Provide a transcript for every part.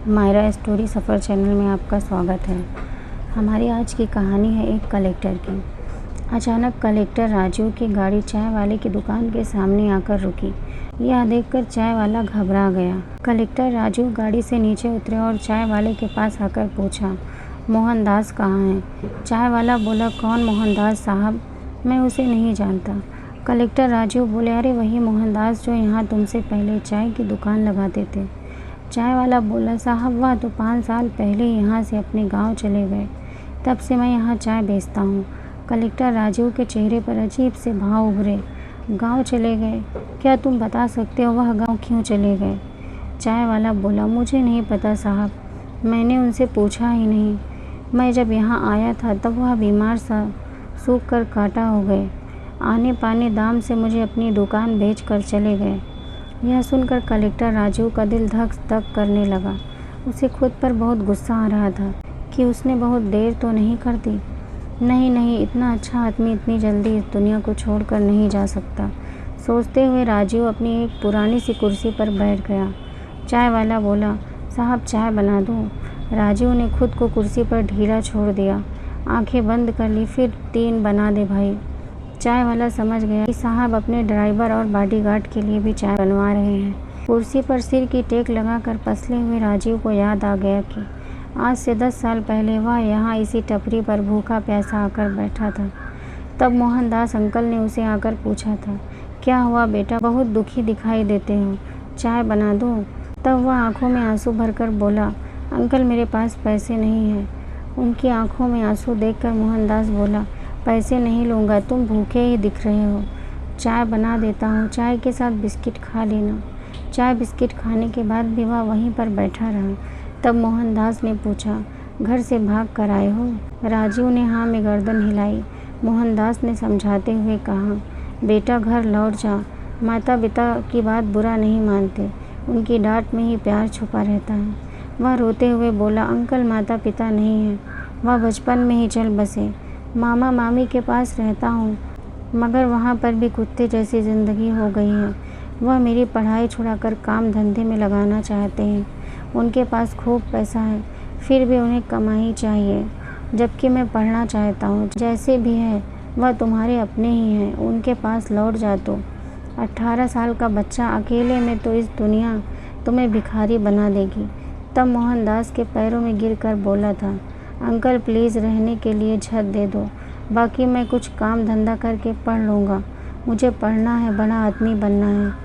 Myra story सफ़र channel में आपका स्वागत है। हमारी आज की कहानी है एक कलेक्टर की। अचानक कलेक्टर राजू की गाड़ी चाय वाले की दुकान के सामने आकर रुकी। यह देखकर चाय वाला घबरा गया। कलेक्टर राजू गाड़ी से नीचे उतरे और चाय वाले के पास आकर पूछा, मोहनदास कहाँ है? चाय वाला बोला, कौन मोहनदास साहब? मैं उसे नहीं जानता। कलेक्टर राजू बोले, अरे वही मोहनदास जो यहाँ तुमसे पहले चाय की दुकान लगाते थे। चाय वाला बोला, साहब वह तो 5 साल पहले यहाँ से अपने गांव चले गए। तब से मैं यहाँ चाय बेचता हूँ। कलेक्टर राजू के चेहरे पर अजीब से भाव उभरे। गांव चले गए? क्या तुम बता सकते हो वह गांव क्यों चले गए? चाय वाला बोला, मुझे नहीं पता साहब, मैंने उनसे पूछा ही नहीं। मैं जब यहाँ आया था तब वह बीमार सा सूख कर काटा हो गए। आने पाने दाम से मुझे अपनी दुकान बेच कर चले गए। यह सुनकर कलेक्टर राजू का दिल धक धक करने लगा। उसे खुद पर बहुत गुस्सा आ रहा था कि उसने बहुत देर तो नहीं कर दी। नहीं, इतना अच्छा आदमी इतनी जल्दी इस दुनिया को छोड़कर नहीं जा सकता। सोचते हुए राजू अपनी एक पुरानी सी कुर्सी पर बैठ गया। चाय वाला बोला, साहब चाय बना दूँ? राजू ने खुद को कुर्सी पर ढीला छोड़ दिया, आंखें बंद कर ली। फिर 3 बना दे भाई। चाय वाला समझ गया कि साहब अपने ड्राइवर और बॉडीगार्ड के लिए भी चाय बनवा रहे हैं। कुर्सी पर सिर की टेक लगाकर पसले हुए राजीव को याद आ गया कि आज से 10 साल पहले वह यहाँ इसी टपरी पर भूखा प्यासा आकर बैठा था। तब मोहनदास अंकल ने उसे आकर पूछा था, क्या हुआ बेटा, बहुत दुखी दिखाई देते हो, चाय बना दूँ? तब वह आंखों में आंसू भरकर बोला, अंकल मेरे पास पैसे नहीं हैं। उनकी आंखों में आंसू देखकर मोहनदास बोला, पैसे नहीं लूँगा, तुम भूखे ही दिख रहे हो। चाय बना देता हूँ, चाय के साथ बिस्किट खा लेना। चाय बिस्किट खाने के बाद भी वह वहीं पर बैठा रहा। तब मोहनदास ने पूछा, घर से भाग कर आए हो? राजीव ने हाँ में गर्दन हिलाई। मोहनदास ने समझाते हुए कहा, बेटा घर लौट जा, माता पिता की बात बुरा नहीं मानते, उनकी डांट में ही प्यार छुपा रहता है। वह रोते हुए बोला, अंकल माता पिता नहीं है, वह बचपन में ही चल बसे। मामा मामी के पास रहता हूँ, मगर वहाँ पर भी कुत्ते जैसी ज़िंदगी हो गई है। वह मेरी पढ़ाई छुड़ाकर काम धंधे में लगाना चाहते हैं। उनके पास खूब पैसा है, फिर भी उन्हें कमाई चाहिए, जबकि मैं पढ़ना चाहता हूँ। जैसे भी है वह तुम्हारे अपने ही हैं, उनके पास लौट जा। तो 18 साल का बच्चा अकेले में तो इस दुनिया तुम्हें भिखारी बना देगी। तब मोहनदास के पैरों में गिरकर बोला था, अंकल प्लीज़ रहने के लिए छत दे दो, बाकी मैं कुछ काम धंधा करके पढ़ लूँगा। मुझे पढ़ना है, बड़ा आदमी बनना है।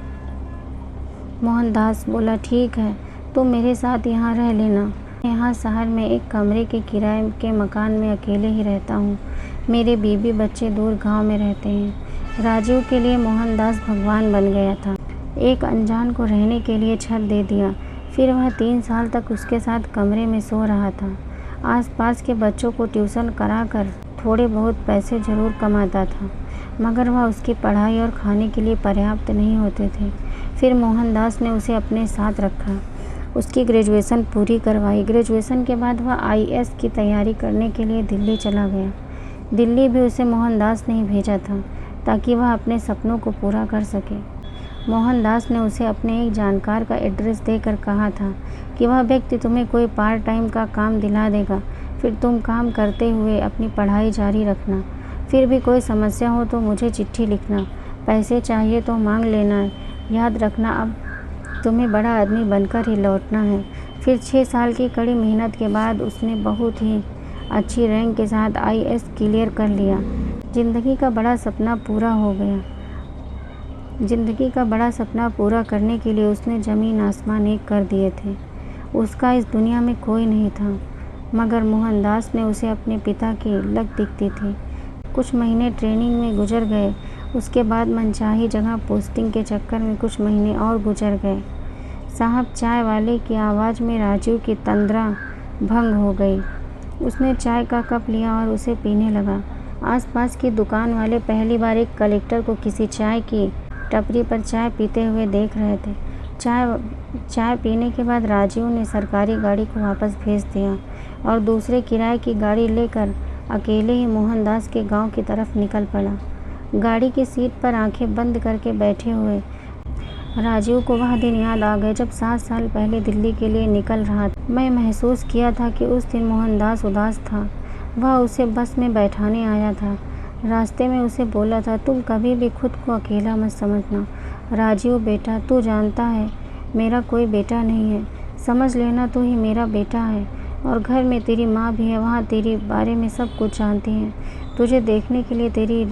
मोहनदास बोला, ठीक है, तुम मेरे साथ यहाँ रह लेना। यहाँ शहर में एक कमरे के किराए के मकान में अकेले ही रहता हूँ। मेरे बीवी बच्चे दूर गांव में रहते हैं। राजू के लिए मोहनदास भगवान बन गया था। एक अनजान को रहने के लिए छत दे दिया। फिर वह 3 साल तक उसके साथ कमरे में सो रहा था। आसपास के बच्चों को ट्यूशन कराकर थोड़े बहुत पैसे ज़रूर कमाता था, मगर वह उसकी पढ़ाई और खाने के लिए पर्याप्त नहीं होते थे। फिर मोहनदास ने उसे अपने साथ रखा, उसकी ग्रेजुएशन पूरी करवाई। ग्रेजुएशन के बाद वह IAS की तैयारी करने के लिए दिल्ली चला गया। दिल्ली भी उसे मोहनदास ने ही भेजा था ताकि वह अपने सपनों को पूरा कर सके। मोहनदास ने उसे अपने एक जानकार का एड्रेस देकर कहा था कि वह व्यक्ति तुम्हें कोई पार्ट टाइम का काम दिला देगा, फिर तुम काम करते हुए अपनी पढ़ाई जारी रखना। फिर भी कोई समस्या हो तो मुझे चिट्ठी लिखना, पैसे चाहिए तो मांग लेना। याद रखना अब तुम्हें बड़ा आदमी बनकर ही लौटना है। फिर 6 साल की कड़ी मेहनत के बाद उसने बहुत ही अच्छी रैंक के साथ IAS क्लियर कर लिया। ज़िंदगी का बड़ा सपना पूरा करने के लिए उसने ज़मीन आसमान एक कर दिए थे। उसका इस दुनिया में कोई नहीं था, मगर मोहनदास ने उसे अपने पिता की लत दिखती थी। कुछ महीने ट्रेनिंग में गुजर गए। उसके बाद मनचाही जगह पोस्टिंग के चक्कर में कुछ महीने और गुजर गए। साहब, चाय वाले की आवाज़ में राजू की तंद्रा भंग हो गई। उसने चाय का कप लिया और उसे पीने लगा। आसपास की दुकान वाले पहली बार एक कलेक्टर को किसी चाय की टपरी पर चाय पीते हुए देख रहे थे। चाय पीने के बाद राजीव ने सरकारी गाड़ी को वापस भेज दिया और दूसरे किराए की गाड़ी लेकर अकेले ही मोहनदास के गांव की तरफ निकल पड़ा। गाड़ी की सीट पर आंखें बंद करके बैठे हुए राजीव को वह दिन याद आ गए जब 7 साल पहले दिल्ली के लिए निकल रहा था। मैं महसूस किया था कि उस दिन मोहनदास उदास था। वह उसे बस में बैठाने आया था। रास्ते में उसे बोला था, तुम कभी भी खुद को अकेला मत समझना। राजीव बेटा, तू जानता है मेरा कोई बेटा नहीं है। समझ लेना तू ही मेरा बेटा है। और घर में तेरी माँ भी है, वहाँ तेरे बारे में सब कुछ जानती हैं। तुझे देखने के लिए तेरी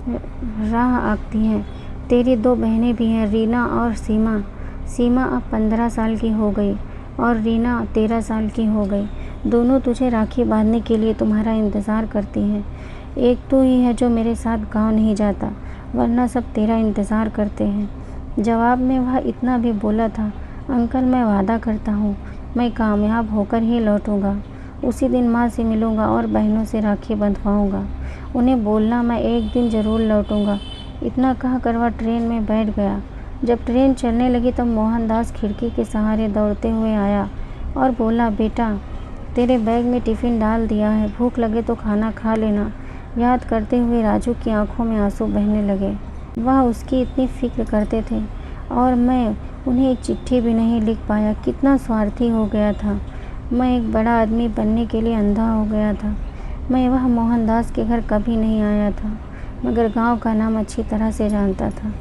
राह आती हैं। तेरी 2 बहनें भी हैं, रीना और सीमा। सीमा अब 15 साल की हो गई और रीना 13 साल की हो गई। दोनों तुझे राखी बांधने के लिए तुम्हारा इंतज़ार करती हैं। एक तू ही है जो मेरे साथ गाँव नहीं जाता, वरना सब तेरा इंतज़ार करते हैं। जवाब में वह इतना भी बोला था, अंकल मैं वादा करता हूँ मैं कामयाब होकर ही लौटूंगा। उसी दिन माँ से मिलूंगा और बहनों से राखी बंधवाऊंगा। उन्हें बोलना मैं एक दिन ज़रूर लौटूंगा। इतना कहकर वह ट्रेन में बैठ गया। जब ट्रेन चलने लगी तब मोहनदास खिड़की के सहारे दौड़ते हुए आया और बोला, बेटा तेरे बैग में टिफ़िन डाल दिया है, भूख लगे तो खाना खा लेना। याद करते हुए राजू की आंखों में आंसू बहने लगे। वह उसकी इतनी फिक्र करते थे और मैं उन्हें एक चिट्ठी भी नहीं लिख पाया। कितना स्वार्थी हो गया था। मैं एक बड़ा आदमी बनने के लिए अंधा हो गया था। मैं वह मोहनदास के घर कभी नहीं आया था, मगर गांव का नाम अच्छी तरह से जानता था।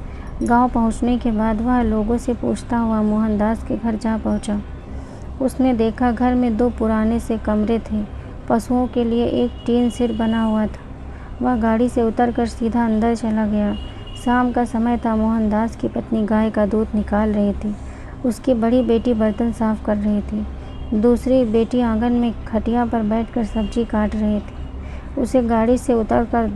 गांव पहुंचने के बाद वह लोगों से पूछता हुआ मोहनदास के घर जा पहुंचा। उसने देखा घर में 2 पुराने से कमरे थे। पशुओं के लिए एक टीन शेड बना हुआ था। वह गाड़ी से उतरकर सीधा अंदर चला गया। शाम का समय था। मोहनदास की पत्नी गाय का दूध निकाल रही थी। उसकी बड़ी बेटी बर्तन साफ कर रही थी। दूसरी बेटी आंगन में खटिया पर बैठकर सब्जी काट रही थी। उसे गाड़ी से उतरकर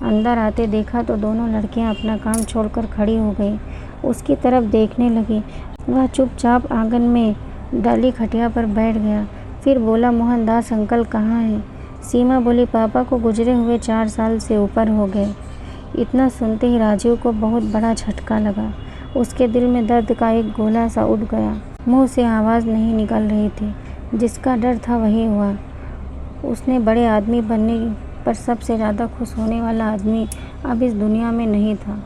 अंदर आते देखा तो दोनों लड़कियां अपना काम छोड़कर खड़ी हो गई। उसकी तरफ देखने लगी। वह चुपचाप आंगन में डाली खटिया पर बैठ गया। फिर बोला, मोहनदास अंकल कहाँ हैं? सीमा बोली, पापा को गुजरे हुए 4 साल से ऊपर हो गए। इतना सुनते ही राजीव को बहुत बड़ा झटका लगा। उसके दिल में दर्द का एक गोला सा उठ गया। मुंह से आवाज़ नहीं निकल रही थी। जिसका डर था वही हुआ। उसने बड़े आदमी बनने पर सबसे ज़्यादा खुश होने वाला आदमी अब इस दुनिया में नहीं था।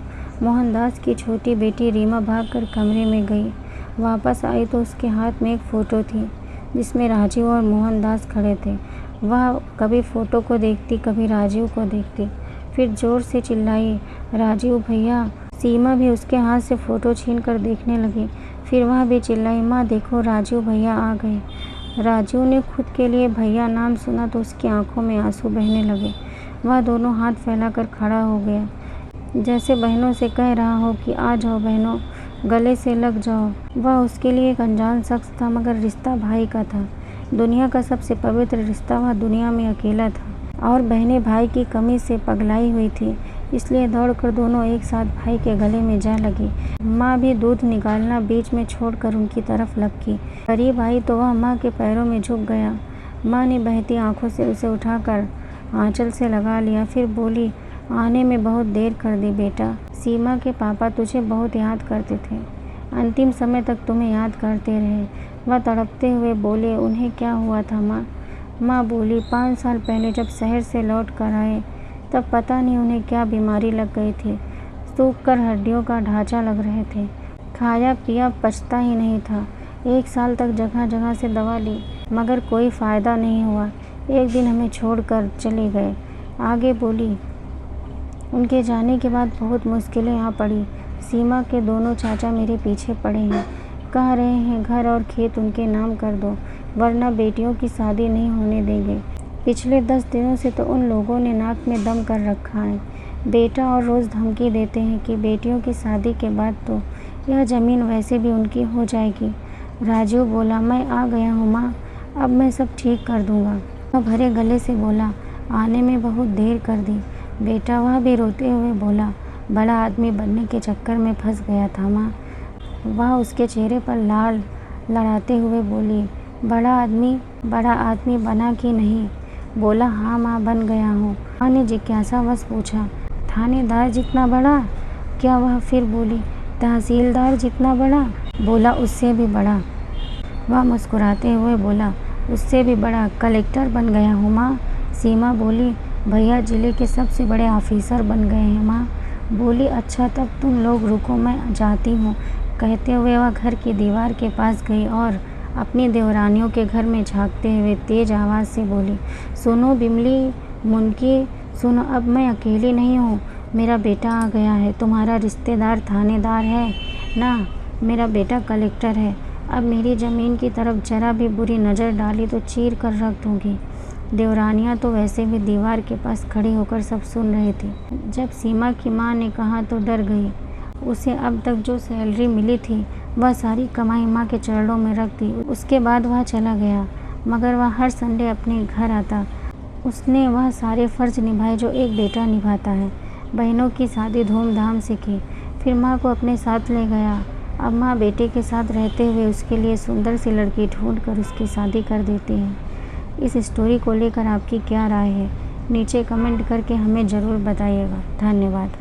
मोहनदास की छोटी बेटी रीमा भागकर कमरे में गई। वापस आई तो उसके हाथ में एक फ़ोटो थी जिसमें राजीव और मोहनदास खड़े थे। वह कभी फ़ोटो को देखती, कभी राजीव को देखती। फिर ज़ोर से चिल्लाई, राजीव भैया। सीमा भी उसके हाथ से फ़ोटो छीन कर देखने लगी। फिर वह भी चिल्लाई, माँ देखो राजीव भैया आ गए। राजीव ने खुद के लिए भैया नाम सुना तो उसकी आंखों में आंसू बहने लगे। वह दोनों हाथ फैलाकर खड़ा हो गया, जैसे बहनों से कह रहा हो कि आ जाओ बहनों, गले से लग जाओ। वह उसके लिए एक अनजान शख्स था, मगर रिश्ता भाई का था। दुनिया का सबसे पवित्र रिश्ता वह दुनिया में अकेला था। और बहनें भाई की कमी से पगलाई हुई थी, इसलिए दौड़कर दोनों एक साथ भाई के गले में जा लगी। माँ भी दूध निकालना बीच में छोड़कर उनकी तरफ लपकी। करीब आई तो वह माँ के पैरों में झुक गया। माँ ने बहती आंखों से उसे उठाकर आंचल से लगा लिया। फिर बोली, आने में बहुत देर कर दी बेटा। सीमा के पापा तुझे बहुत याद करते थे, अंतिम समय तक तुम्हें याद करते रहे। वह तड़पते हुए बोले, उन्हें क्या हुआ था माँ? माँ बोली, 5 साल पहले जब शहर से लौट कर आए तब पता नहीं उन्हें क्या बीमारी लग गई थी। सूख कर हड्डियों का ढांचा लग रहे थे। खाया पिया पचता ही नहीं था। 1 साल तक जगह जगह से दवा ली, मगर कोई फ़ायदा नहीं हुआ। एक दिन हमें छोड़कर चले गए। आगे बोली, उनके जाने के बाद बहुत मुश्किलें आ पड़ी। सीमा के दोनों चाचा मेरे पीछे पड़े हैं, कह रहे हैं घर और खेत उनके नाम कर दो, वरना बेटियों की शादी नहीं होने देंगे। पिछले 10 दिनों से तो उन लोगों ने नाक में दम कर रखा है बेटा, और रोज़ धमकी देते हैं कि बेटियों की शादी के बाद तो यह ज़मीन वैसे भी उनकी हो जाएगी। राजीव बोला, मैं आ गया हूँ माँ, अब मैं सब ठीक कर दूँगा। वह भरे गले से बोला, आने में बहुत देर कर दी बेटा। वह भी रोते हुए बोला, बड़ा आदमी बनने के चक्कर में फंस गया था माँ। वह उसके चेहरे पर लाल लड़ाते हुए बोली, बड़ा आदमी बना कि नहीं? बोला, हाँ माँ बन गया हूँ। माँ ने जिज्ञासावश पूछा, थानेदार जितना बड़ा? क्या? वह फिर बोली, तहसीलदार जितना बड़ा? बोला, उससे भी बड़ा। वह मुस्कुराते हुए बोला, उससे भी बड़ा, कलेक्टर बन गया हूँ माँ। सीमा बोली, भैया जिले के सबसे बड़े ऑफिसर बन गए हैं माँ। बोली, अच्छा तब तुम लोग रुको, मैं जाती हूँ, कहते हुए वह घर की दीवार के पास गई और अपनी देवरानियों के घर में झांकते हुए तेज आवाज़ से बोली, सुनो बिमली, मुनकी, सुनो, अब मैं अकेली नहीं हूँ। मेरा बेटा आ गया है। तुम्हारा रिश्तेदार थानेदार है ना? मेरा बेटा कलेक्टर है। अब मेरी ज़मीन की तरफ जरा भी बुरी नज़र डाली तो चीर कर रख दूँगी। देवरानियाँ तो वैसे भी दीवार के पास खड़ी होकर सब सुन रही थी। जब सीमा की माँ ने कहा तो डर गई। उसे अब तक जो सैलरी मिली थी वह सारी कमाई माँ के चरणों में रख दी। उसके बाद वह चला गया, मगर वह हर संडे अपने घर आता। उसने वह सारे फ़र्ज़ निभाए जो एक बेटा निभाता है। बहनों की शादी धूमधाम से की, फिर माँ को अपने साथ ले गया। अब माँ बेटे के साथ रहते हुए उसके लिए सुंदर सी लड़की ढूंढ कर उसकी शादी कर देती है। इस स्टोरी को लेकर आपकी क्या राय है? नीचे कमेंट करके हमें ज़रूर बताइएगा। धन्यवाद।